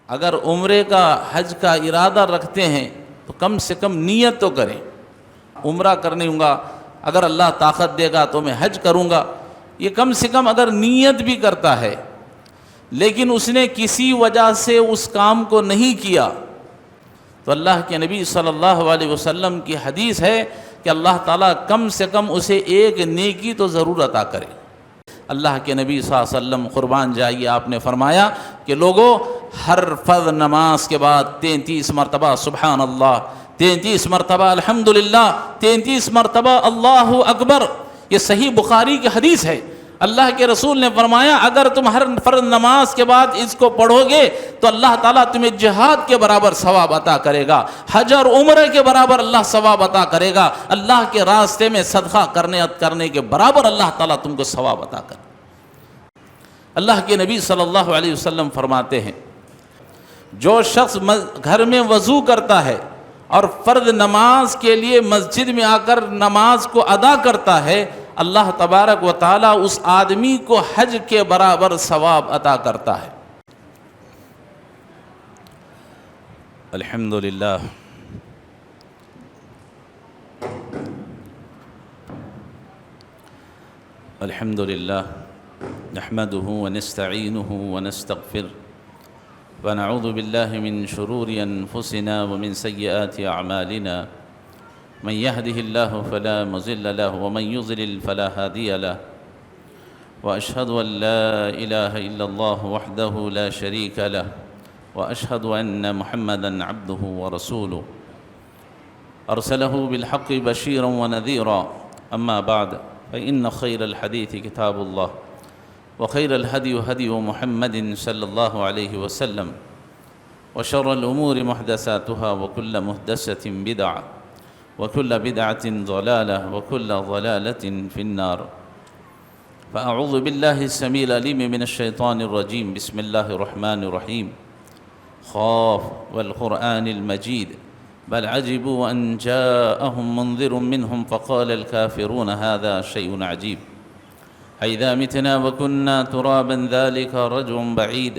اگر عمرے کا حج کا ارادہ رکھتے ہیں تو کم سے کم نیت تو کریں، عمرہ کرنے ہوں گا، اگر اللہ طاقت دے گا تو میں حج کروں گا، یہ کم سے کم اگر نیت بھی کرتا ہے، لیکن اس نے کسی وجہ سے اس کام کو نہیں کیا تو اللہ کے نبی صلی اللہ علیہ وسلم کی حدیث ہے کہ اللہ تعالیٰ کم سے کم اسے ایک نیکی تو ضرور عطا کرے۔ اللہ کے نبی صلی اللہ علیہ وسلم قربان جائیے آپ نے فرمایا کہ لوگوں، ہر فرض نماز کے بعد 33 مرتبہ سبحان اللہ، 33 مرتبہ الحمدللہ، 33 مرتبہ اللہ اکبر، یہ صحیح بخاری کی حدیث ہے۔ اللہ کے رسول نے فرمایا اگر تم ہر فرض نماز کے بعد اس کو پڑھو گے تو اللہ تعالیٰ تمہیں جہاد کے برابر ثواب عطا کرے گا، حج اور عمرے کے برابر اللہ ثواب عطا کرے گا، اللہ کے راستے میں صدقہ کرنے کے برابر اللہ تعالیٰ تم کو ثواب عطا کرے۔ اللہ کے نبی صلی اللہ علیہ وسلم فرماتے ہیں جو شخص گھر میں وضو کرتا ہے اور فرض نماز کے لیے مسجد میں آ کر نماز کو ادا کرتا ہے، اللہ تبارک و تعالیٰ اس آدمی کو حج کے برابر ثواب عطا کرتا ہے۔ الحمدللہ الحمدللہ نحمده ونستعینه ونستغفره ونعوذ بالله من شرور انفسنا ومن سیئات اعمالنا من يهده الله فلا مضل له ومن يضلل فلا هادي له واشهد ان لا اله الا الله وحده لا شريك له واشهد ان محمدا عبده ورسوله ارسله بالحق بشيرا ونذيرا اما بعد فان خير الحديث كتاب الله وخير الهدي هدي محمد صلى الله عليه وسلم وشر الامور محدثاتها وكل محدثة بدعة وكل بدعة ضلالة وكل ضلالة في النار فأعوذ بالله السميع العليم من الشيطان الرجيم بسم الله الرحمن الرحيم خاف والقرآن المجيد بل عجبوا أن جاءهم منذر منهم فقال الكافرون هذا شيء عجيب أإذا متنا وكنا ترابا ذلك رجع بعيد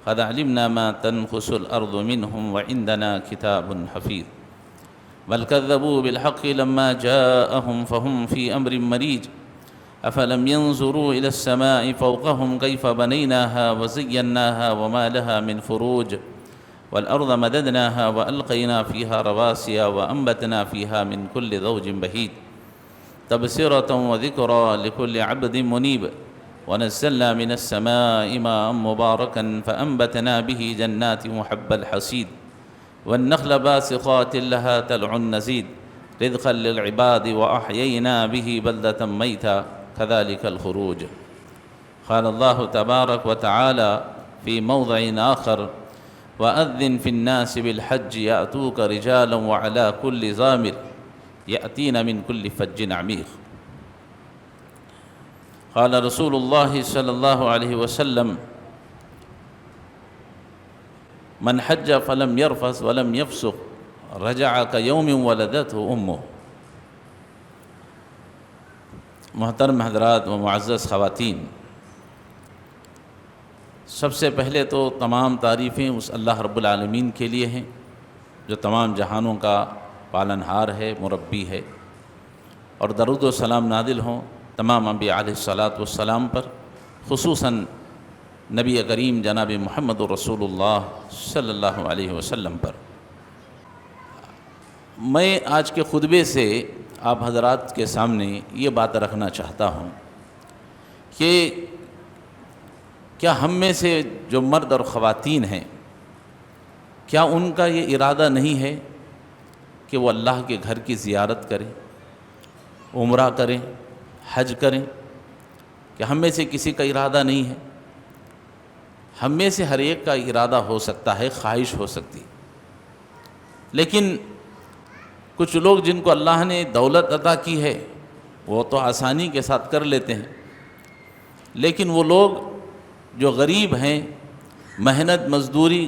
قد علمنا ما تنقص الأرض منهم وعندنا كتاب حفيظ بل كذبوا بالحق لما جاءهم فهم في أمر مريج أفلم ينظروا إلى السماء فوقهم كيف بنيناها وزيناها وما لها من فروج والأرض مددناها وألقينا فيها رواسي وأنبتنا فيها من كل زوج بهيج تبصرة وذكرى لكل عبد منيب ونزلنا من السماء ماء مباركا فأنبتنا به جنات وحب الحصيد والنخل باسقات لها تلع نزيد رزقا للعباد وأحيينا به بلدة ميتا كذلك الخروج قال الله تبارك وتعالى في موضع آخر وأذن في الناس بالحج يأتوك رجالا وعلى كل ضامر يأتين من كل فج عميق قال رسول الله صلى الله عليه وسلم من حج فلم يرفث ولم يفسق رجع كيوم ولدته امه۔ محترم حضرات و معزز خواتین، سب سے پہلے تو تمام تعریفیں اس اللہ رب العالمین کے لیے ہیں جو تمام جہانوں کا پالنہار ہے، مربی ہے، اور درود و سلام نازل ہوں تمام انبیاء علیہ الصلاۃ والسلام پر، خصوصاً نبی کریم جناب محمد رسول اللہ صلی اللہ علیہ وسلم پر۔ میں آج کے خطبے سے آپ حضرات کے سامنے یہ بات رکھنا چاہتا ہوں کہ کیا ہم میں سے جو مرد اور خواتین ہیں، کیا ان کا یہ ارادہ نہیں ہے کہ وہ اللہ کے گھر کی زیارت کریں، عمرہ کریں، حج کریں؟ کہ ہم میں سے کسی کا ارادہ نہیں ہے؟ ہم میں سے ہر ایک کا ارادہ ہو سکتا ہے، خواہش ہو سکتی، لیکن کچھ لوگ جن کو اللہ نے دولت عطا کی ہے وہ تو آسانی کے ساتھ کر لیتے ہیں، لیکن وہ لوگ جو غریب ہیں، محنت مزدوری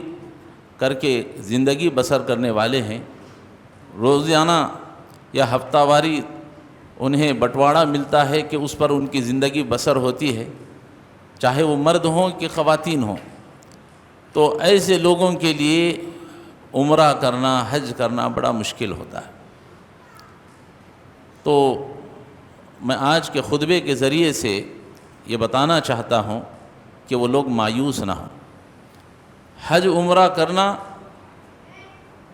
کر کے زندگی بسر کرنے والے ہیں، روزانہ یا ہفتہ واری انہیں بٹوارہ ملتا ہے کہ اس پر ان کی زندگی بسر ہوتی ہے، چاہے وہ مرد ہوں کہ خواتین ہوں، تو ایسے لوگوں کے لیے عمرہ کرنا، حج کرنا بڑا مشکل ہوتا ہے۔ تو میں آج کے خطبے کے ذریعے سے یہ بتانا چاہتا ہوں کہ وہ لوگ مایوس نہ ہوں۔ حج عمرہ کرنا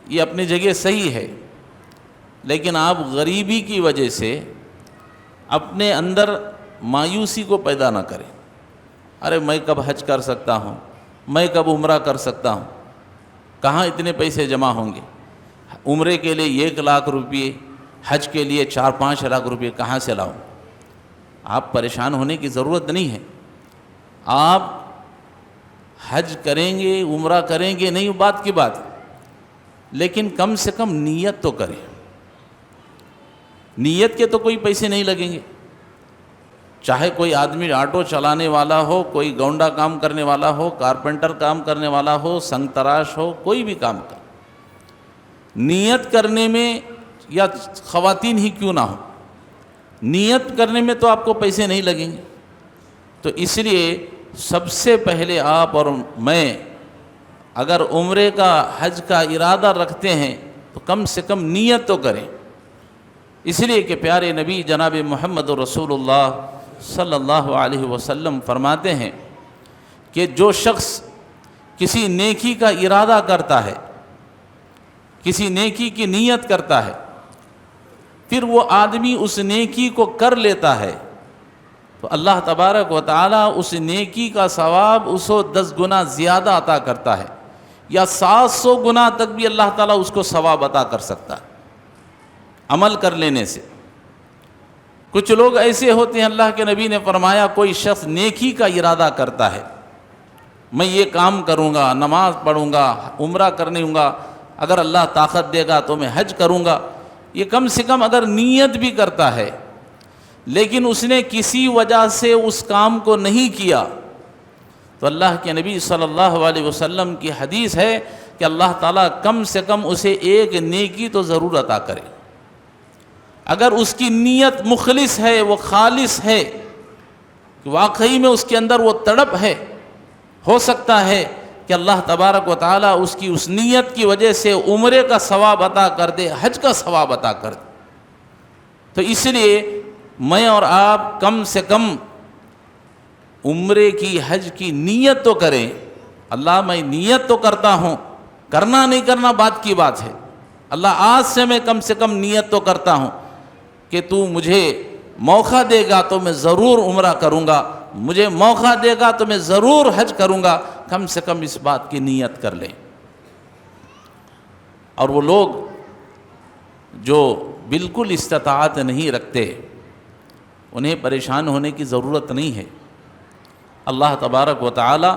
یہ اپنی جگہ صحیح ہے، لیکن آپ غریبی کی وجہ سے اپنے اندر مایوسی کو پیدا نہ کریں۔ ارے میں کب حج کر سکتا ہوں، میں کب عمرہ کر سکتا ہوں، کہاں اتنے پیسے جمع ہوں گے، عمرے کے لیے 1 لاکھ روپئے، حج کے لیے 4-5 لاکھ روپئے کہاں سے لاؤں۔ آپ پریشان ہونے کی ضرورت نہیں ہے۔ آپ حج کریں گے، عمرہ کریں گے، نہیں بات کی بات، لیکن کم سے کم نیت تو کریں۔ نیت کے تو کوئی پیسے نہیں لگیں گے، چاہے کوئی آدمی آٹو چلانے والا ہو، کوئی گونڈا کام کرنے والا ہو، کارپینٹر کام کرنے والا ہو، سنگ تراش ہو، کوئی بھی کام کر، نیت کرنے میں، یا خواتین ہی کیوں نہ ہو، نیت کرنے میں تو آپ کو پیسے نہیں لگیں گے۔ تو اس لیے سب سے پہلے آپ اور میں اگر عمرے کا، حج کا ارادہ رکھتے ہیں تو کم سے کم نیت تو کریں، اس لیے کہ پیارے نبی جناب محمد رسول اللہ صلی اللہ علیہ وسلم فرماتے ہیں کہ جو شخص کسی نیکی کا ارادہ کرتا ہے، کسی نیکی کی نیت کرتا ہے، پھر وہ آدمی اس نیکی کو کر لیتا ہے، تو اللہ تبارک و تعالیٰ اس نیکی کا ثواب اس کو 10 گنا زیادہ عطا کرتا ہے، یا 700 گنا تک بھی اللہ تعالیٰ اس کو ثواب عطا کر سکتا ہے عمل کر لینے سے۔ کچھ لوگ ایسے ہوتے ہیں، اللہ کے نبی نے فرمایا کوئی شخص نیکی کا ارادہ کرتا ہے، میں یہ کام کروں گا، نماز پڑھوں گا، عمرہ کرنے ہوں گا، اگر اللہ طاقت دے گا تو میں حج کروں گا، یہ کم سے کم اگر نیت بھی کرتا ہے، لیکن اس نے کسی وجہ سے اس کام کو نہیں کیا، تو اللہ کے نبی صلی اللہ علیہ وسلم کی حدیث ہے کہ اللہ تعالیٰ کم سے کم اسے ایک نیکی تو ضرور عطا کرے۔ اگر اس کی نیت مخلص ہے، وہ خالص ہے، کہ واقعی میں اس کے اندر وہ تڑپ ہے، ہو سکتا ہے کہ اللہ تبارک و تعالیٰ اس کی اس نیت کی وجہ سے عمرے کا ثواب عطا کر دے، حج کا ثواب عطا کر دے۔ تو اس لیے میں اور آپ کم سے کم عمرے کی، حج کی نیت تو کریں۔ اللہ میں نیت تو کرتا ہوں، کرنا نہیں کرنا بات کی بات ہے، اللہ آج سے کم نیت تو کرتا ہوں کہ تو مجھے موقع دے گا تو میں ضرور عمرہ کروں گا، مجھے موقع دے گا تو میں ضرور حج کروں گا، کم سے کم اس بات کی نیت کر لیں۔ اور وہ لوگ جو بالکل استطاعت نہیں رکھتے، انہیں پریشان ہونے کی ضرورت نہیں ہے۔ اللہ تبارک و تعالی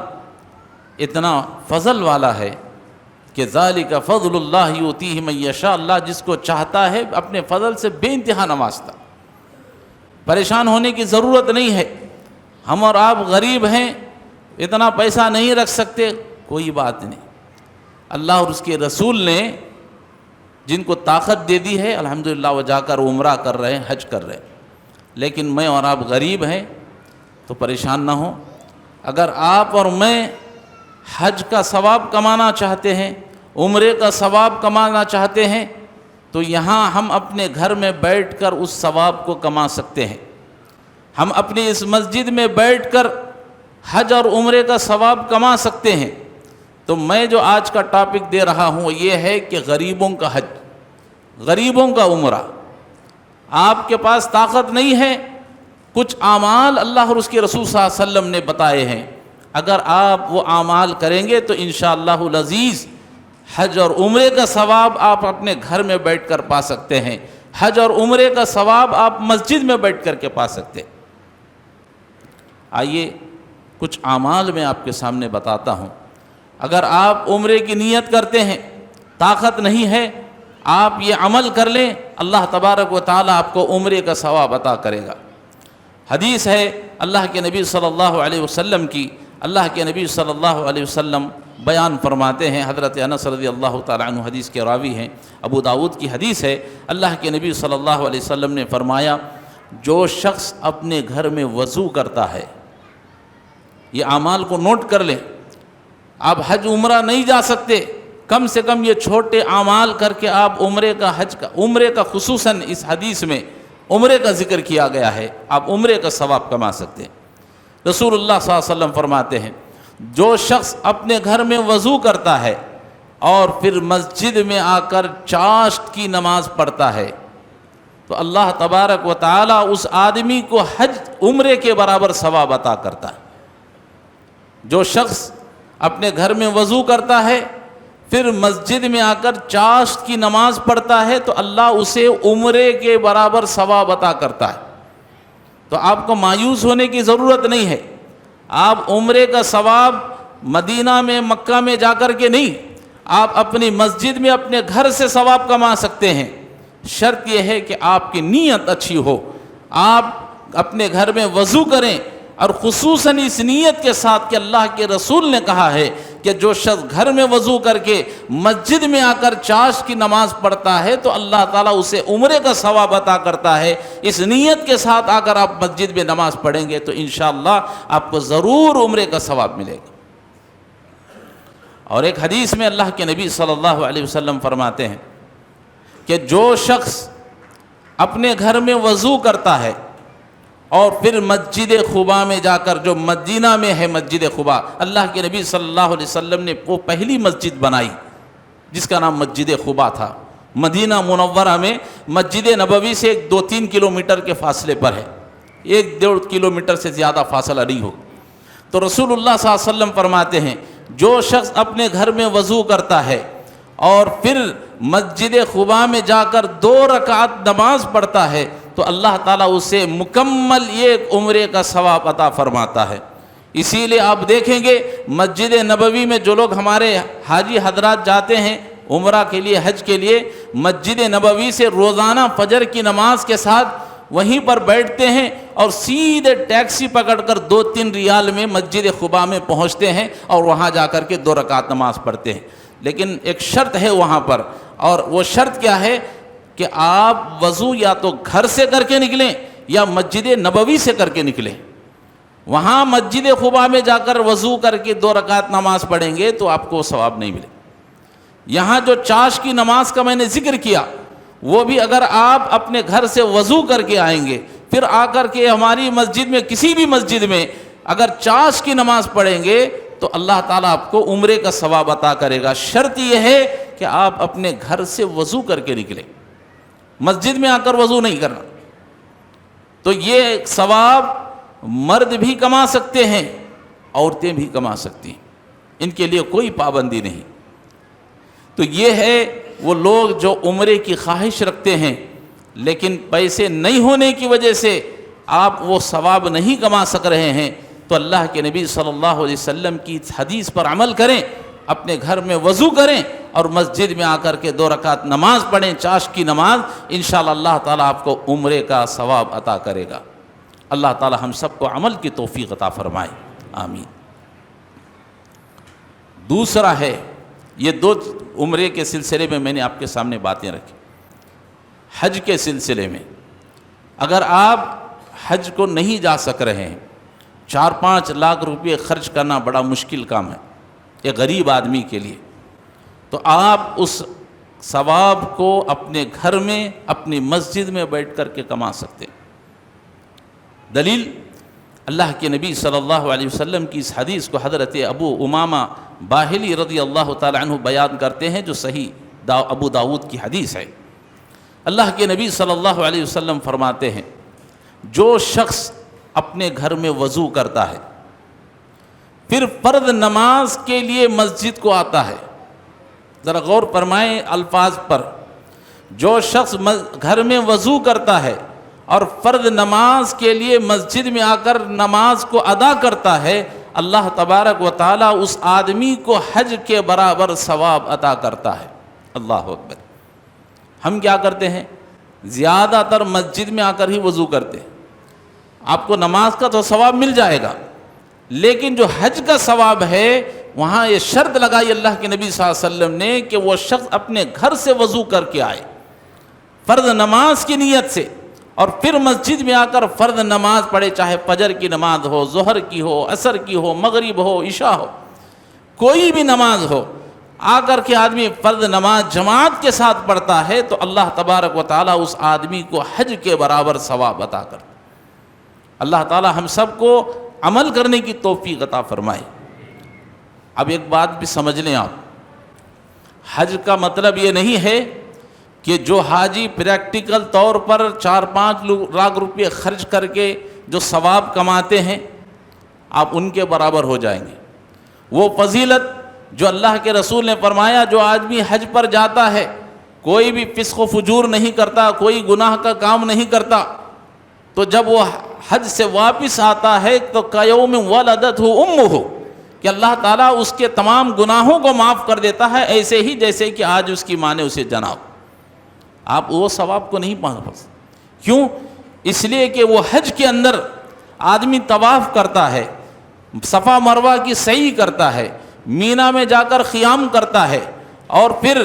اتنا فضل والا ہے کہ ذالک فضل اللہ یؤتیہ من یشاء، اللہ جس کو چاہتا ہے اپنے فضل سے بے انتہا نوازتا۔ پریشان ہونے کی ضرورت نہیں ہے۔ ہم اور آپ غریب ہیں، اتنا پیسہ نہیں رکھ سکتے، کوئی بات نہیں، اللہ اور اس کے رسول نے جن کو طاقت دے دی ہے الحمدللہ وہ جا کر عمرہ کر رہے ہیں، حج کر رہے ہیں۔ لیکن میں اور آپ غریب ہیں تو پریشان نہ ہوں۔ اگر آپ اور میں حج کا ثواب کمانا چاہتے ہیں، عمرے کا ثواب کمانا چاہتے ہیں، تو یہاں ہم اپنے گھر میں بیٹھ کر اس ثواب کو کما سکتے ہیں۔ ہم اپنی اس مسجد میں بیٹھ کر حج اور عمرے کا ثواب کما سکتے ہیں۔ تو میں جو آج کا ٹاپک دے رہا ہوں وہ یہ ہے کہ غریبوں کا حج، غریبوں کا عمرہ۔ آپ کے پاس طاقت نہیں ہے، کچھ اعمال اللہ اور اس کے رسول صلی اللہ علیہ وسلم نے بتائے ہیں، اگر آپ وہ اعمال کریں گے تو انشاءاللہ العزیز حج اور عمرے کا ثواب آپ اپنے گھر میں بیٹھ کر پا سکتے ہیں، حج اور عمرے کا ثواب آپ مسجد میں بیٹھ کر کے پا سکتے ہیں۔ آئیے کچھ اعمال میں آپ کے سامنے بتاتا ہوں۔ اگر آپ عمرے کی نیت کرتے ہیں، طاقت نہیں ہے، آپ یہ عمل کر لیں، اللہ تبارک و تعالیٰ آپ کو عمرے کا ثواب عطا کرے گا۔ حدیث ہے اللہ کے نبی صلی اللہ علیہ وسلم کی، اللہ کے نبی صلی اللہ علیہ وسلم بیان فرماتے ہیں، حضرت انس رضی اللہ تعالیٰ عنہ حدیث کے راوی ہیں، ابو داؤد کی حدیث ہے، اللہ کے نبی صلی اللہ علیہ وسلم نے فرمایا جو شخص اپنے گھر میں وضو کرتا ہے، یہ اعمال کو نوٹ کر لیں، آپ حج عمرہ نہیں جا سکتے، کم سے کم یہ چھوٹے اعمال کر کے آپ عمرے کا خصوصاً اس حدیث میں عمرے کا ذکر کیا گیا ہے، آپ عمرے کا ثواب کما سکتے ہیں۔ رسول اللہ صلی اللہ علیہ وسلم فرماتے ہیں جو شخص اپنے گھر میں وضو کرتا ہے اور پھر مسجد میں آ کر چاشت کی نماز پڑھتا ہے تو اللہ تبارک و تعالی اس آدمی کو حج عمرے کے برابر ثواب عطا کرتا ہے۔ جو شخص اپنے گھر میں وضو کرتا ہے پھر مسجد میں آ کر چاشت کی نماز پڑھتا ہے تو اللہ اسے عمرے کے برابر ثواب عطا کرتا ہے۔ تو آپ کو مایوس ہونے کی ضرورت نہیں ہے، آپ عمرے کا ثواب مدینہ میں مکہ میں جا کر کے نہیں، آپ اپنی مسجد میں اپنے گھر سے ثواب کما سکتے ہیں۔ شرط یہ ہے کہ آپ کی نیت اچھی ہو، آپ اپنے گھر میں وضو کریں اور خصوصاً اس نیت کے ساتھ کہ اللہ کے رسول نے کہا ہے کہ جو شخص گھر میں وضو کر کے مسجد میں آ کر چاشت کی نماز پڑھتا ہے تو اللہ تعالیٰ اسے عمرے کا ثواب عطا کرتا ہے۔ اس نیت کے ساتھ اگر آپ مسجد میں نماز پڑھیں گے تو انشاءاللہ آپ کو ضرور عمرے کا ثواب ملے گا۔ اور ایک حدیث میں اللہ کے نبی صلی اللہ علیہ وسلم فرماتے ہیں کہ جو شخص اپنے گھر میں وضو کرتا ہے اور پھر مسجد قباء میں جا کر، جو مدینہ میں ہے مسجد قباء، اللہ کے نبی صلی اللہ علیہ وسلم نے وہ پہلی مسجد بنائی جس کا نام مسجد قباء تھا، مدینہ منورہ میں مسجد نبوی سے 2-3 کلومیٹر کے فاصلے پر ہے، 1-1.5 کلومیٹر سے زیادہ فاصلہ نہیں ہو۔ تو رسول اللہ صلی اللہ علیہ وسلم فرماتے ہیں جو شخص اپنے گھر میں وضو کرتا ہے اور پھر مسجد قباء میں جا کر 2 رکعت نماز پڑھتا ہے تو اللہ تعالیٰ اسے مکمل ایک عمرے کا ثواب عطا فرماتا ہے۔ اسی لیے آپ دیکھیں گے مسجد نبوی میں جو لوگ ہمارے حاجی حضرات جاتے ہیں عمرہ کے لیے، حج کے لیے، مسجد نبوی سے روزانہ فجر کی نماز کے ساتھ وہیں پر بیٹھتے ہیں اور سیدھے ٹیکسی پکڑ کر 2-3 ریال میں مسجد قباء میں پہنچتے ہیں اور وہاں جا کر کے 2 رکعت نماز پڑھتے ہیں۔ لیکن ایک شرط ہے وہاں پر، اور وہ شرط کیا ہے کہ آپ وضو یا تو گھر سے کر کے نکلیں یا مسجد نبوی سے کر کے نکلیں۔ وہاں مسجد قباء میں جا کر وضو کر کے 2 رکعت نماز پڑھیں گے تو آپ کو ثواب نہیں ملے۔ یہاں جو چاشت کی نماز کا میں نے ذکر کیا وہ بھی اگر آپ اپنے گھر سے وضو کر کے آئیں گے پھر آ کر کے ہماری مسجد میں، کسی بھی مسجد میں اگر چاشت کی نماز پڑھیں گے تو اللہ تعالیٰ آپ کو عمرے کا ثواب عطا کرے گا۔ شرط یہ ہے کہ آپ اپنے گھر سے وضو کر کے نکلیں، مسجد میں آ کر وضو نہیں کرنا۔ تو یہ ثواب مرد بھی کما سکتے ہیں، عورتیں بھی کما سکتی ہیں، ان کے لیے کوئی پابندی نہیں۔ تو یہ ہے وہ لوگ جو عمرے کی خواہش رکھتے ہیں لیکن پیسے نہیں ہونے کی وجہ سے آپ وہ ثواب نہیں کما سک رہے ہیں، تو اللہ کے نبی صلی اللہ علیہ وسلم کی حدیث پر عمل کریں، اپنے گھر میں وضو کریں اور مسجد میں آ کر کے 2 رکعت نماز پڑھیں، چاشت کی نماز، انشاءاللہ اللہ تعالیٰ آپ کو عمرے کا ثواب عطا کرے گا۔ اللہ تعالیٰ ہم سب کو عمل کی توفیق عطا فرمائے، آمین۔ دوسرا ہے، یہ 2 عمرے کے سلسلے میں میں نے آپ کے سامنے باتیں رکھی۔ حج کے سلسلے میں اگر آپ حج کو نہیں جا سک رہے ہیں، 4-5 لاکھ روپے خرچ کرنا بڑا مشکل کام ہے ایک غریب آدمی کے لیے، تو آپ اس ثواب کو اپنے گھر میں، اپنی مسجد میں بیٹھ کر کے کما سکتے ہیں۔ دلیل اللہ کے نبی صلی اللہ علیہ وسلم کی اس حدیث کو حضرت ابو امامہ باہلی رضی اللہ تعالی عنہ بیان کرتے ہیں، جو صحیح ابو داؤد کی حدیث ہے۔ اللہ کے نبی صلی اللہ علیہ وسلم فرماتے ہیں جو شخص اپنے گھر میں وضو کرتا ہے پھر فرض نماز کے لیے مسجد کو آتا ہے، ذرا غور فرمائیں الفاظ پر، جو شخص گھر میں وضو کرتا ہے اور فرض نماز کے لیے مسجد میں آ کر نماز کو ادا کرتا ہے، اللہ تبارک و تعالیٰ اس آدمی کو حج کے برابر ثواب عطا کرتا ہے۔ اللہ اکبر۔ ہم کیا کرتے ہیں؟ زیادہ تر مسجد میں آ کر ہی وضو کرتے ہیں، آپ کو نماز کا تو ثواب مل جائے گا، لیکن جو حج کا ثواب ہے وہاں یہ شرط لگائی اللہ کے نبی صلی اللہ علیہ وسلم نے کہ وہ شخص اپنے گھر سے وضو کر کے آئے فرض نماز کی نیت سے، اور پھر مسجد میں آ کر فرض نماز پڑھے، چاہے فجر کی نماز ہو، ظہر کی ہو، عصر کی ہو، مغرب ہو، عشاء ہو، کوئی بھی نماز ہو، آ کر کے آدمی فرض نماز جماعت کے ساتھ پڑھتا ہے تو اللہ تبارک و تعالیٰ اس آدمی کو حج کے برابر ثواب عطا کرتا۔ اللہ تعالیٰ ہم سب کو عمل کرنے کی توفیق عطا فرمائے۔ اب ایک بات بھی سمجھ لیں آپ، حج کا مطلب یہ نہیں ہے کہ جو حاجی پریکٹیکل طور پر 4-5 لاکھ روپے خرچ کر کے جو ثواب کماتے ہیں آپ ان کے برابر ہو جائیں گے۔ وہ فضیلت جو اللہ کے رسول نے فرمایا، جو آدمی حج پر جاتا ہے کوئی بھی فسق و فجور نہیں کرتا، کوئی گناہ کا کام نہیں کرتا، تو جب وہ حج سے واپس آتا ہے تو کیوم ولدتہ امہ، کہ اللہ تعالیٰ اس کے تمام گناہوں کو معاف کر دیتا ہے، ایسے ہی جیسے کہ آج اس کی ماں نے اسے جنا ہو۔ آپ وہ ثواب کو نہیں پا سکتے۔ کیوں؟ اس لیے کہ وہ حج کے اندر آدمی طواف کرتا ہے، صفا مروہ کی سعی کرتا ہے، مینا میں جا کر قیام کرتا ہے، اور پھر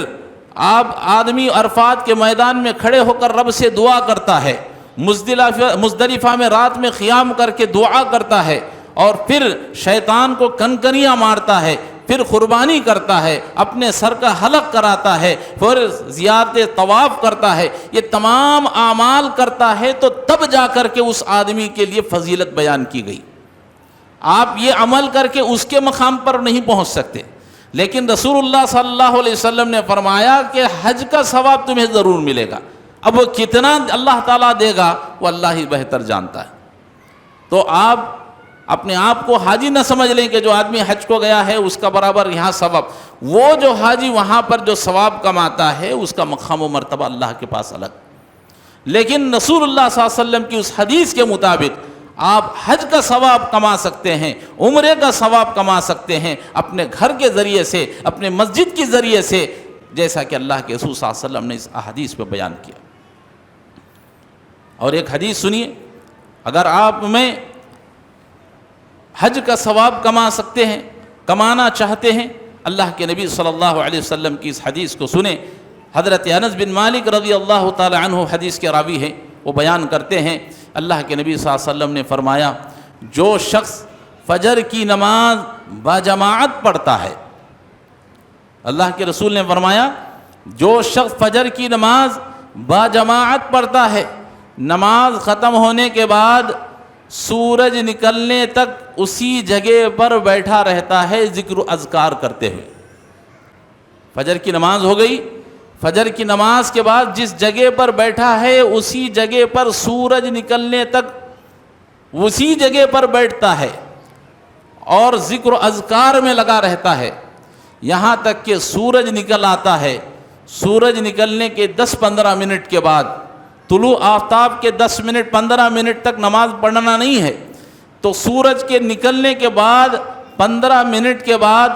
آدمی عرفات کے میدان میں کھڑے ہو کر رب سے دعا کرتا ہے، مزدلفہ میں رات میں قیام کر کے دعا کرتا ہے، اور پھر شیطان کو کنکریاں مارتا ہے، پھر قربانی کرتا ہے، اپنے سر کا حلق کراتا ہے، پھر زیارت طواف کرتا ہے، یہ تمام اعمال کرتا ہے، تو تب جا کر کے اس آدمی کے لیے فضیلت بیان کی گئی۔ آپ یہ عمل کر کے اس کے مقام پر نہیں پہنچ سکتے، لیکن رسول اللہ صلی اللہ علیہ وسلم نے فرمایا کہ حج کا ثواب تمہیں ضرور ملے گا۔ اب وہ کتنا اللہ تعالیٰ دے گا وہ اللہ ہی بہتر جانتا ہے۔ تو آپ اپنے آپ کو حاجی نہ سمجھ لیں کہ جو آدمی حج کو گیا ہے اس کا برابر یہاں ثواب، وہ جو حاجی وہاں پر جو ثواب کماتا ہے اس کا مقام و مرتبہ اللہ کے پاس الگ۔ لیکن رسول اللہ صلی اللہ علیہ وسلم کی اس حدیث کے مطابق آپ حج کا ثواب کما سکتے ہیں، عمرے کا ثواب کما سکتے ہیں، اپنے گھر کے ذریعے سے، اپنے مسجد کے ذریعے سے، جیسا کہ اللہ کے رسول صلی اللہ علیہ وسلم نے اس حدیث پہ بیان کیا۔ اور ایک حدیث سنیے، اگر آپ میں حج کا ثواب کما سکتے ہیں، کمانا چاہتے ہیں، اللہ کے نبی صلی اللہ علیہ وسلم کی اس حدیث کو سنیں۔ حضرت انس بن مالک رضی اللہ تعالی عنہ حدیث کے راوی ہیں، وہ بیان کرتے ہیں اللہ کے نبی صلی اللہ علیہ وسلم نے فرمایا، جو شخص فجر کی نماز باجماعت پڑھتا ہے، اللہ کے رسول نے فرمایا جو شخص فجر کی نماز باجماعت پڑھتا ہے، نماز ختم ہونے کے بعد سورج نکلنے تک اسی جگہ پر بیٹھا رہتا ہے ذکر و اذکار کرتے ہوئے۔ فجر کی نماز ہو گئی، فجر کی نماز کے بعد جس جگہ پر بیٹھا ہے اسی جگہ پر سورج نکلنے تک اسی جگہ پر بیٹھتا ہے اور ذکر و اذکار میں لگا رہتا ہے، یہاں تک کہ سورج نکل آتا ہے۔ سورج نکلنے کے 10-15 منٹ کے بعد، طلوع آفتاب کے 10 منٹ 15 منٹ تک نماز پڑھنا نہیں ہے، تو سورج کے نکلنے کے بعد 15 منٹ کے بعد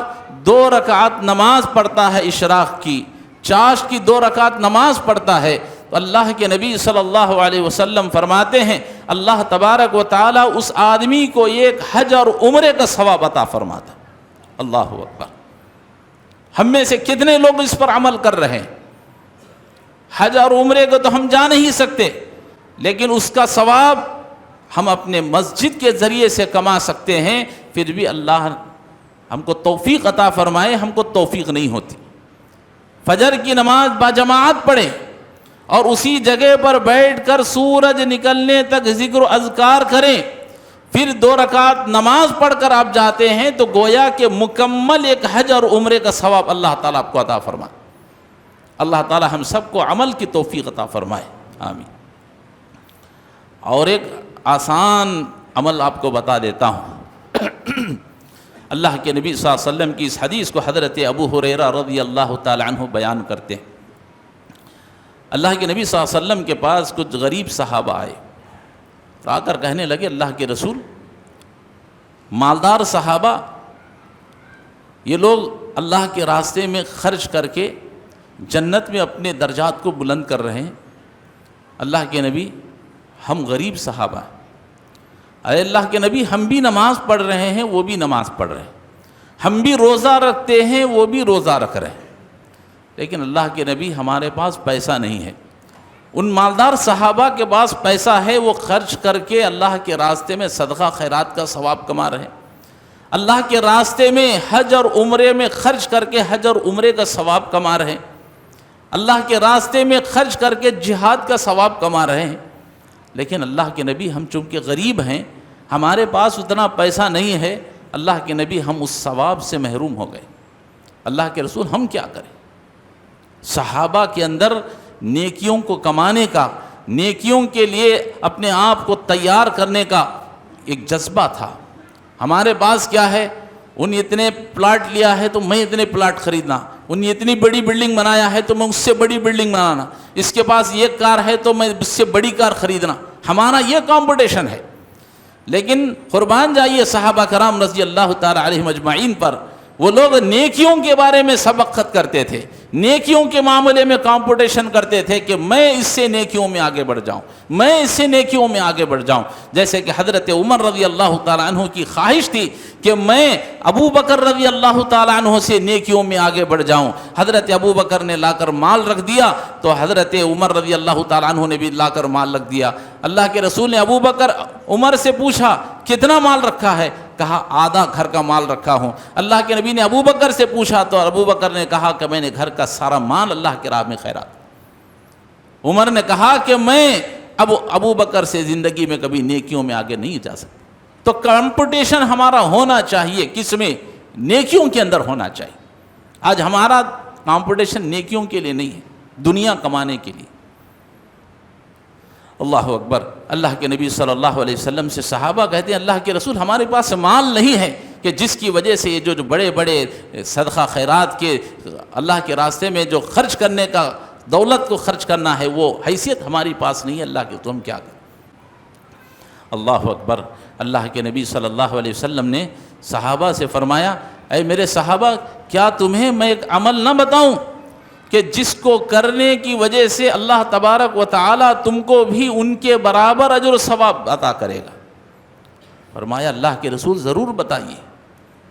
2 رکعت نماز پڑھتا ہے اشراق کی، چاشت کی 2 رکعت نماز پڑھتا ہے، تو اللہ کے نبی صلی اللہ علیہ وسلم فرماتے ہیں اللہ تبارک و تعالیٰ اس آدمی کو ایک حج اور عمرے کا ثواب عطا فرماتا۔ اللہ اکبر! ہم میں سے کتنے لوگ اس پر عمل کر رہے ہیں؟ حج اور عمرے کو تو ہم جا نہیں سکتے، لیکن اس کا ثواب ہم اپنے مسجد کے ذریعے سے کما سکتے ہیں۔ پھر بھی اللہ ہم کو توفیق عطا فرمائے، ہم کو توفیق نہیں ہوتی۔ فجر کی نماز باجماعت پڑھیں اور اسی جگہ پر بیٹھ کر سورج نکلنے تک ذکر و اذکار کریں، پھر 2 رکعت نماز پڑھ کر آپ جاتے ہیں، تو گویا کہ مکمل ایک حج اور عمرے کا ثواب اللہ تعالیٰ آپ کو عطا فرمائے۔ اللہ تعالیٰ ہم سب کو عمل کی توفیق عطا فرمائے، آمین۔ اور ایک آسان عمل آپ کو بتا دیتا ہوں۔ اللہ کے نبی صلی اللہ علیہ وسلم کی اس حدیث کو حضرت ابو ہریرہ رضی اللہ تعالی عنہ بیان کرتے ہیں۔ اللہ کے نبی صلی اللہ علیہ وسلم کے پاس کچھ غریب صحابہ آئے، آ کر کہنے لگے اللہ کے رسول، مالدار صحابہ یہ لوگ اللہ کے راستے میں خرچ کر کے جنت میں اپنے درجات کو بلند کر رہے ہیں، اللہ کے نبی ہم غریب صحابہ ہیں، اے اللہ کے نبی ہم بھی نماز پڑھ رہے ہیں وہ بھی نماز پڑھ رہے ہیں، ہم بھی روزہ رکھتے ہیں وہ بھی روزہ رکھ رہے ہیں، لیکن اللہ کے نبی ہمارے پاس پیسہ نہیں ہے۔ ان مالدار صحابہ کے پاس پیسہ ہے، وہ خرچ کر کے اللہ کے راستے میں صدقہ خیرات کا ثواب کما رہے ہیں۔ اللہ کے راستے میں حج اور عمرے میں خرچ کر کے حج اور عمرے کا ثواب کما رہے ہیں، اللہ کے راستے میں خرچ کر کے جہاد کا ثواب کما رہے ہیں، لیکن اللہ کے نبی ہم چونکہ غریب ہیں، ہمارے پاس اتنا پیسہ نہیں ہے، اللہ کے نبی ہم اس ثواب سے محروم ہو گئے۔ اللہ کے رسول ہم کیا کریں؟ صحابہ کے اندر نیکیوں کو کمانے کا، نیکیوں کے لیے اپنے آپ کو تیار کرنے کا ایک جذبہ تھا۔ ہمارے پاس کیا ہے؟ ان نے اتنے پلاٹ لیا ہے تو میں اتنے پلاٹ خریدنا، ان نے اتنی بڑی بلڈنگ بنایا ہے تو میں اس سے بڑی بلڈنگ بنانا، اس کے پاس یہ کار ہے تو میں اس سے بڑی کار خریدنا، ہمارا یہ کمپٹیشن ہے۔ لیکن قربان جائیے صحابہ کرام رضی اللہ تعالی علیہم اجمعین پر، وہ لوگ نیکیوں کے بارے میں سبقت کرتے تھے، نیکیوں کے معاملے میں کمپٹیشن کرتے تھے کہ میں اس سے نیکیوں میں آگے بڑھ جاؤں، میں اس سے نیکیوں میں آگے بڑھ جاؤں۔ جیسے کہ حضرت عمر رضی اللہ تعالیٰ عنہ کی خواہش تھی کہ میں ابو بکر رضی اللہ تعالیٰ عنہ سے نیکیوں میں آگے بڑھ جاؤں۔ حضرت ابو بکر نے لا کر مال رکھ دیا تو حضرت عمر رضی اللہ تعالیٰ عنہ نے بھی لا کر مال رکھ دیا۔ اللہ کے رسول نے ابو بکر عمر سے پوچھا کتنا مال رکھا ہے؟ کہا آدھا گھر کا مال رکھا ہوں۔ اللہ کے نبی نے ابو بکر سے پوچھا تو ابو بکر نے کہا کہ میں نے گھر کا سارا مال اللہ کی راہ میں خیرات۔ عمر نے کہا کہ میں ابو بکر سے زندگی میں کبھی نیکیوں میں آگے نہیں جا سکتا۔ تو کمپٹیشن ہمارا ہونا چاہیے، کس میں؟ نیکیوں کے اندر ہونا چاہیے۔ آج ہمارا کمپٹیشن نیکیوں کے لیے نہیں ہے، دنیا کمانے کے لیے۔ اللہ اکبر۔ اللہ کے نبی صلی اللہ علیہ وسلم سے صحابہ کہتے ہیں اللہ کے رسول ہمارے پاس مال نہیں ہے کہ جس کی وجہ سے یہ جو بڑے بڑے صدقہ خیرات کے اللہ کے راستے میں جو خرچ کرنے کا، دولت کو خرچ کرنا ہے، وہ حیثیت ہماری پاس نہیں ہے، اللہ کے تو ہم کیا کریں؟ اللہ اکبر۔ اللہ کے نبی صلی اللہ علیہ وسلم نے صحابہ سے فرمایا اے میرے صحابہ، کیا تمہیں میں ایک عمل نہ بتاؤں کہ جس کو کرنے کی وجہ سے اللہ تبارک و تعالی تم کو بھی ان کے برابر اجر و ثواب عطا کرے گا؟ فرمایا اللہ کے رسول ضرور بتائیے،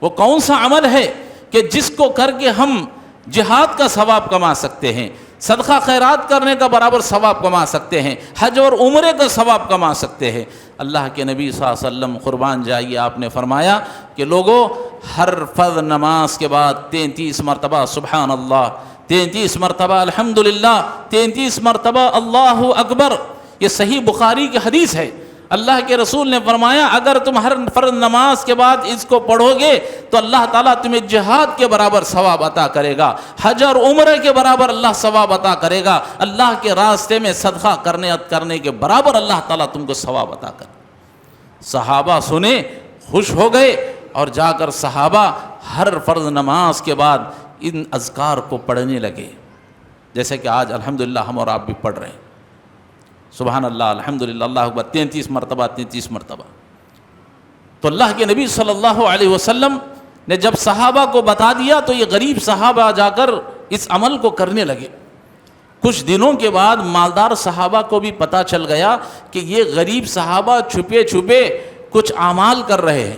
وہ کون سا عمل ہے کہ جس کو کر کے ہم جہاد کا ثواب کما سکتے ہیں، صدقہ خیرات کرنے کا برابر ثواب کما سکتے ہیں، حج اور عمرے کا ثواب کما سکتے ہیں؟ اللہ کے نبی صلی اللہ علیہ وسلم قربان جائیے آپ نے فرمایا کہ لوگوں، ہر فرض نماز کے بعد 33 مرتبہ سبحان اللہ، 33 مرتبہ الحمدللہ، 33 مرتبہ اللہ اکبر۔ یہ صحیح بخاری کی حدیث ہے۔ اللہ کے رسول نے فرمایا اگر تم ہر فرض نماز کے بعد اس کو پڑھو گے تو اللہ تعالیٰ تمہیں جہاد کے برابر ثواب عطا کرے گا، حج اور عمرے کے برابر اللہ ثواب عطا کرے گا، اللہ کے راستے میں صدقہ کرنے کے برابر اللہ تعالیٰ تم کو ثواب عطا کرے۔ صحابہ سنے، خوش ہو گئے، اور جا کر صحابہ ہر فرض نماز کے بعد ان اذکار کو پڑھنے لگے، جیسے کہ آج الحمدللہ ہم اور آپ بھی پڑھ رہے ہیں، سبحان اللہ الحمدللہ اللہ اکبر 33 مرتبہ 33 مرتبہ۔ تو اللہ کے نبی صلی اللہ علیہ وسلم نے جب صحابہ کو بتا دیا تو یہ غریب صحابہ جا کر اس عمل کو کرنے لگے۔ کچھ دنوں کے بعد مالدار صحابہ کو بھی پتہ چل گیا کہ یہ غریب صحابہ چھپے چھپے کچھ اعمال کر رہے ہیں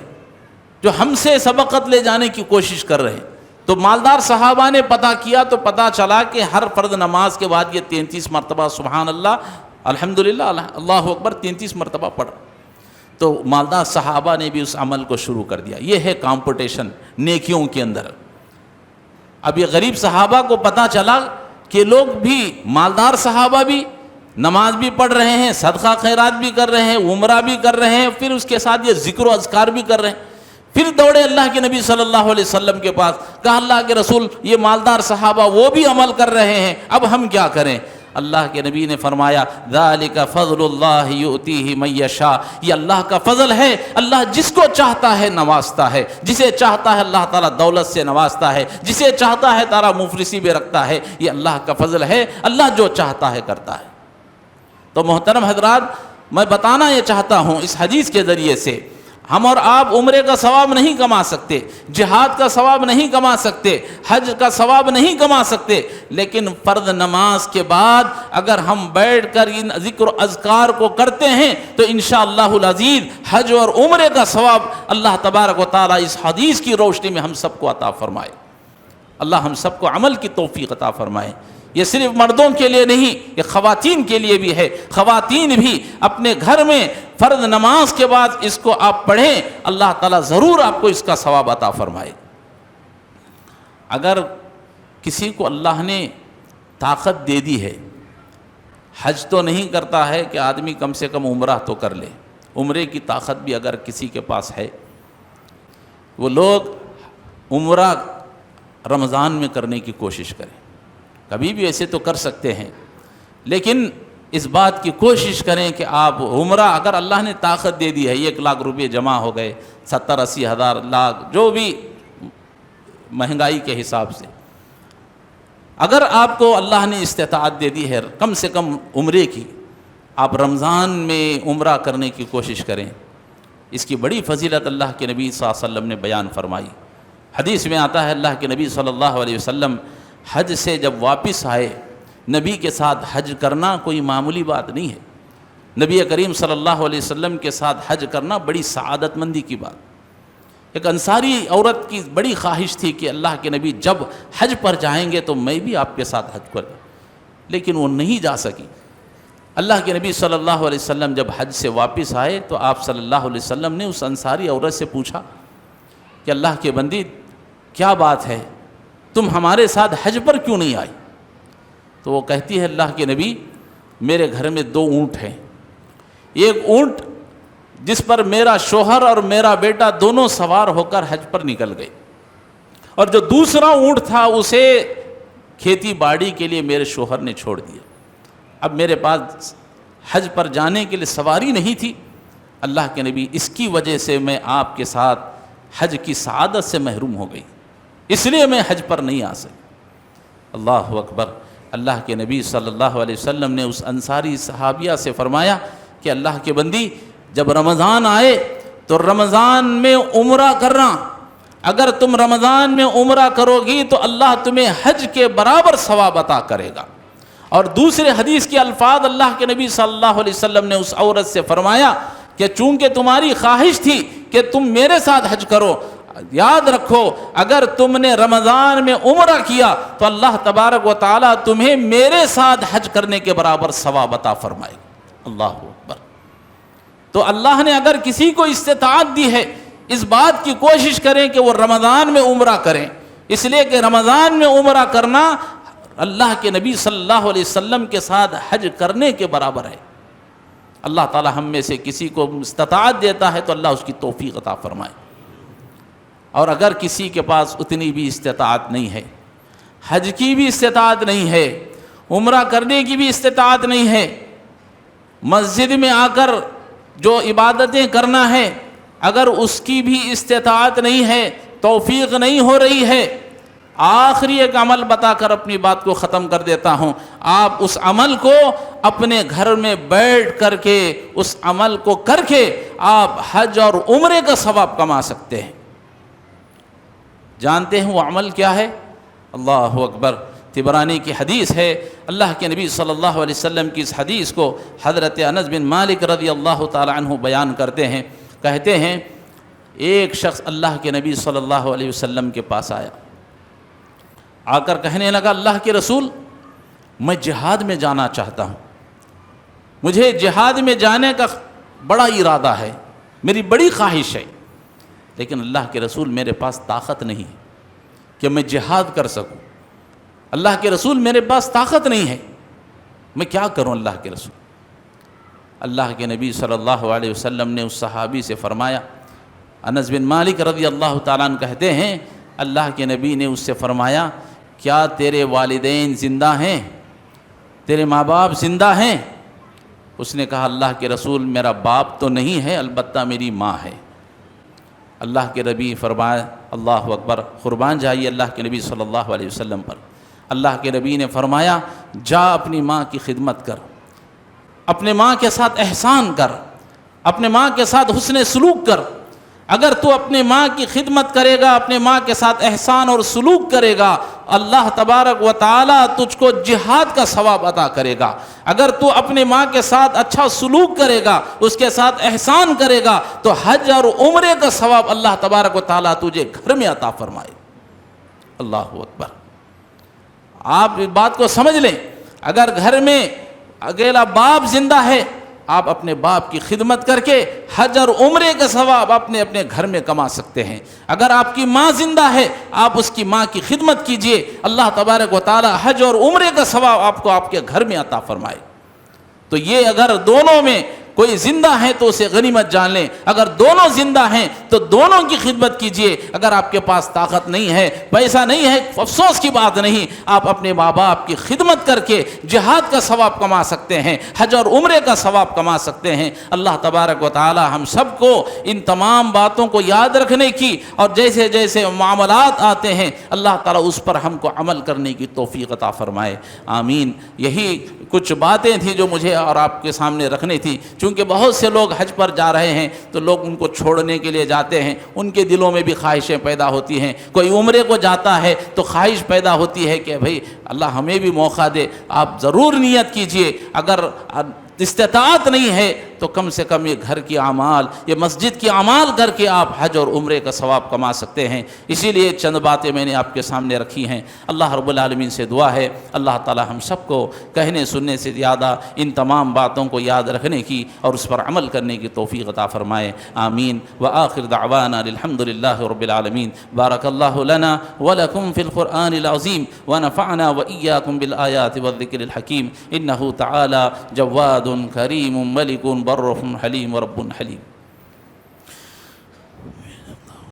جو ہم سے سبقت لے جانے کی کوشش کر رہے ہیں۔ تو مالدار صحابہ نے پتہ کیا تو پتہ چلا کہ ہر فرض نماز کے بعد یہ 33 مرتبہ سبحان اللہ الحمدللہ اللہ اکبر 33 مرتبہ پڑھ۔ تو مالدار صحابہ نے بھی اس عمل کو شروع کر دیا۔ یہ ہے کمپٹیشن نیکیوں کے اندر۔ اب یہ غریب صحابہ کو پتہ چلا کہ لوگ بھی، مالدار صحابہ بھی نماز بھی پڑھ رہے ہیں، صدقہ خیرات بھی کر رہے ہیں، عمرہ بھی کر رہے ہیں، پھر اس کے ساتھ یہ ذکر و اذکار بھی کر رہے ہیں۔ پھر دوڑے اللہ کے نبی صلی اللہ علیہ وسلم کے پاس، کہا اللہ کے رسول یہ مالدار صحابہ وہ بھی عمل کر رہے ہیں، اب ہم کیا کریں؟ اللہ کے نبی نے فرمایا ذالک فضل اللہ یؤتیہ من یشاء، یہ اللہ کا فضل ہے، اللہ جس کو چاہتا ہے نوازتا ہے، جسے چاہتا ہے اللہ تعالیٰ دولت سے نوازتا ہے، جسے چاہتا ہے تعالیٰ مفلسی میں رکھتا ہے، یہ اللہ کا فضل ہے، اللہ جو چاہتا ہے کرتا ہے۔ تو محترم حضرات، میں بتانا یہ چاہتا ہوں اس حدیث کے ذریعے سے، ہم اور آپ عمرے کا ثواب نہیں کما سکتے، جہاد کا ثواب نہیں کما سکتے، حج کا ثواب نہیں کما سکتے، لیکن فرض نماز کے بعد اگر ہم بیٹھ کر ان ذکر و اذکار کو کرتے ہیں تو انشاءاللہ العزیز حج اور عمرے کا ثواب اللہ تبارک و تعالیٰ اس حدیث کی روشنی میں ہم سب کو عطا فرمائے۔ اللہ ہم سب کو عمل کی توفیق عطا فرمائے۔ یہ صرف مردوں کے لیے نہیں، یہ خواتین کے لیے بھی ہے۔ خواتین بھی اپنے گھر میں فرض نماز کے بعد اس کو آپ پڑھیں، اللہ تعالیٰ ضرور آپ کو اس کا ثواب عطا فرمائے۔ اگر کسی کو اللہ نے طاقت دے دی ہے، حج تو نہیں کرتا ہے کہ آدمی کم سے کم عمرہ تو کر لے، عمرے کی طاقت بھی اگر کسی کے پاس ہے، وہ لوگ عمرہ رمضان میں کرنے کی کوشش کریں۔ کبھی بھی ایسے تو کر سکتے ہیں، لیکن اس بات کی کوشش کریں کہ آپ عمرہ، اگر اللہ نے طاقت دے دی ہے، 1 لاکھ روپے جمع ہو گئے، 70-80 ہزار لاکھ، جو بھی مہنگائی کے حساب سے، اگر آپ کو اللہ نے استطاعت دے دی ہے کم سے کم عمرے کی، آپ رمضان میں عمرہ کرنے کی کوشش کریں۔ اس کی بڑی فضیلت اللہ کے نبی صلی اللہ علیہ وسلم نے بیان فرمائی۔ حدیث میں آتا ہے اللہ کے نبی صلی اللہ علیہ وسلم حج سے جب واپس آئے، نبی کے ساتھ حج کرنا کوئی معمولی بات نہیں ہے۔ نبی کریم صلی اللہ علیہ وسلم کے ساتھ حج کرنا بڑی سعادت مندی کی بات۔ ایک انصاری عورت کی بڑی خواہش تھی کہ اللہ کے نبی جب حج پر جائیں گے تو میں بھی آپ کے ساتھ حج کروں، لیکن وہ نہیں جا سکی۔ اللہ کے نبی صلی اللہ علیہ وسلم جب حج سے واپس آئے تو آپ صلی اللہ علیہ وسلم نے اس انصاری عورت سے پوچھا کہ اللہ کے بندی کیا بات ہے، تم ہمارے ساتھ حج پر کیوں نہیں آئی؟ تو وہ کہتی ہے اللہ کے نبی میرے گھر میں 2 اونٹ ہیں، ایک اونٹ جس پر میرا شوہر اور میرا بیٹا دونوں سوار ہو کر حج پر نکل گئے، اور جو دوسرا اونٹ تھا اسے کھیتی باڑی کے لیے میرے شوہر نے چھوڑ دیا۔ اب میرے پاس حج پر جانے کے لیے سواری نہیں تھی، اللہ کے نبی اس کی وجہ سے میں آپ کے ساتھ حج کی سعادت سے محروم ہو گئی، اس لیے میں حج پر نہیں آ سکی۔ اللہ اکبر۔ اللہ کے نبی صلی اللہ علیہ وسلم نے اس انصاری صحابیہ سے فرمایا کہ اللہ کے بندی جب رمضان آئے تو رمضان میں عمرہ کرنا، اگر تم رمضان میں عمرہ کرو گی تو اللہ تمہیں حج کے برابر ثواب عطا کرے گا۔ اور دوسرے حدیث کے الفاظ اللہ کے نبی صلی اللہ علیہ وسلم نے اس عورت سے فرمایا کہ چونکہ تمہاری خواہش تھی کہ تم میرے ساتھ حج کرو، یاد رکھو اگر تم نے رمضان میں عمرہ کیا تو اللہ تبارک و تعالیٰ تمہیں میرے ساتھ حج کرنے کے برابر ثواب عطا فرمائے گا۔ اللہ اکبر۔ تو اللہ نے اگر کسی کو استطاعت دی ہے، اس بات کی کوشش کریں کہ وہ رمضان میں عمرہ کریں، اس لیے کہ رمضان میں عمرہ کرنا اللہ کے نبی صلی اللہ علیہ وسلم کے ساتھ حج کرنے کے برابر ہے۔ اللہ تعالی ہم میں سے کسی کو استطاعت دیتا ہے تو اللہ اس کی توفیق عطا فرمائے۔ اور اگر کسی کے پاس اتنی بھی استطاعت نہیں ہے، حج کی بھی استطاعت نہیں ہے، عمرہ کرنے کی بھی استطاعت نہیں ہے، مسجد میں آ کر جو عبادتیں کرنا ہے اگر اس کی بھی استطاعت نہیں ہے، توفیق نہیں ہو رہی ہے، آخری ایک عمل بتا کر اپنی بات کو ختم کر دیتا ہوں۔ آپ اس عمل کو اپنے گھر میں بیٹھ کر کے اس عمل کو کر کے آپ حج اور عمرے کا ثواب کما سکتے ہیں۔ جانتے ہیں وہ عمل کیا ہے؟ اللہ اکبر۔ طبرانی کی حدیث ہے، اللہ کے نبی صلی اللہ علیہ وسلم کی اس حدیث کو حضرت انس بن مالک رضی اللہ تعالی عنہ بیان کرتے ہیں، کہتے ہیں ایک شخص اللہ کے نبی صلی اللہ علیہ وسلم کے پاس آیا، آ کر کہنے لگا اللہ کے رسول میں جہاد میں جانا چاہتا ہوں، مجھے جہاد میں جانے کا بڑا ارادہ ہے، میری بڑی خواہش ہے، لیکن اللہ کے رسول میرے پاس طاقت نہیں ہے کہ میں جہاد کر سکوں، اللہ کے رسول میرے پاس طاقت نہیں ہے، میں کیا کروں اللہ کے رسول؟ اللہ کے نبی صلی اللہ علیہ وسلم نے اس صحابی سے فرمایا، انس بن مالک رضی اللہ تعالیٰ عنہ کہتے ہیں اللہ کے نبی نے اس سے فرمایا کیا تیرے والدین زندہ ہیں، تیرے ماں باپ زندہ ہیں؟ اس نے کہا اللہ کے رسول میرا باپ تو نہیں ہے، البتہ میری ماں ہے۔ اللہ کے نبی فرمایا اللہ اکبر، قربان جائیے اللہ کے نبی صلی اللہ علیہ وسلم پر۔ اللہ کے نبی نے فرمایا جا اپنی ماں کی خدمت کر، اپنے ماں کے ساتھ احسان کر، اپنے ماں کے ساتھ حسن سلوک کر۔ اگر تو اپنے ماں کی خدمت کرے گا، اپنے ماں کے ساتھ احسان اور سلوک کرے گا، اللہ تبارک و تعالیٰ تجھ کو جہاد کا ثواب عطا کرے گا۔ اگر تو اپنے ماں کے ساتھ اچھا سلوک کرے گا، اس کے ساتھ احسان کرے گا، تو حج اور عمرے کا ثواب اللہ تبارک و تعالیٰ تجھے گھر میں عطا فرمائے۔ اللہ اکبر۔ آپ اس بات کو سمجھ لیں، اگر گھر میں اکیلا باپ زندہ ہے آپ اپنے باپ کی خدمت کر کے حج اور عمرے کا ثواب اپنے گھر میں کما سکتے ہیں۔ اگر آپ کی ماں زندہ ہے، آپ اس کی ماں کی خدمت کیجئے، اللہ تبارک و تعالی حج اور عمرے کا ثواب آپ کو آپ کے گھر میں عطا فرمائے۔ تو یہ اگر دونوں میں کوئی زندہ ہے تو اسے غنیمت جان لیں، اگر دونوں زندہ ہیں تو دونوں کی خدمت کیجئے۔ اگر آپ کے پاس طاقت نہیں ہے، پیسہ نہیں ہے، افسوس کی بات نہیں، آپ اپنے ماں باپ کی خدمت کر کے جہاد کا ثواب کما سکتے ہیں، حج اور عمرے کا ثواب کما سکتے ہیں۔ اللہ تبارک و تعالی ہم سب کو ان تمام باتوں کو یاد رکھنے کی، اور جیسے جیسے معاملات آتے ہیں اللہ تعالیٰ اس پر ہم کو عمل کرنے کی توفیق عطا فرمائے، آمین۔ یہی کچھ باتیں تھیں جو مجھے اور آپ کے سامنے رکھنی تھی، چونکہ بہت سے لوگ حج پر جا رہے ہیں تو لوگ ان کو چھوڑنے کے لیے جاتے ہیں، ان کے دلوں میں بھی خواہشیں پیدا ہوتی ہیں۔ کوئی عمرے کو جاتا ہے تو خواہش پیدا ہوتی ہے کہ بھئی اللہ ہمیں بھی موقع دے۔ آپ ضرور نیت کیجئے، اگر استطاعت نہیں ہے تو کم سے کم یہ گھر کی اعمال، یہ مسجد کی اعمال کر کے آپ حج اور عمرے کا ثواب کما سکتے ہیں۔ اسی لیے چند باتیں میں نے آپ کے سامنے رکھی ہیں۔ اللہ رب العالمین سے دعا ہے اللہ تعالی ہم سب کو کہنے سننے سے زیادہ ان تمام باتوں کو یاد رکھنے کی اور اس پر عمل کرنے کی توفیق عطا فرمائے، آمین۔ وآخر دعوانا الحمدللہ رب العالمین۔ بارک اللہ لنا ولکم فی القرآن العظیم ونفعنا وإیاکم بالآیات والذکر الحکیم، انہ تعالی جواد کریم ملک بر حلیم رب حلیم۔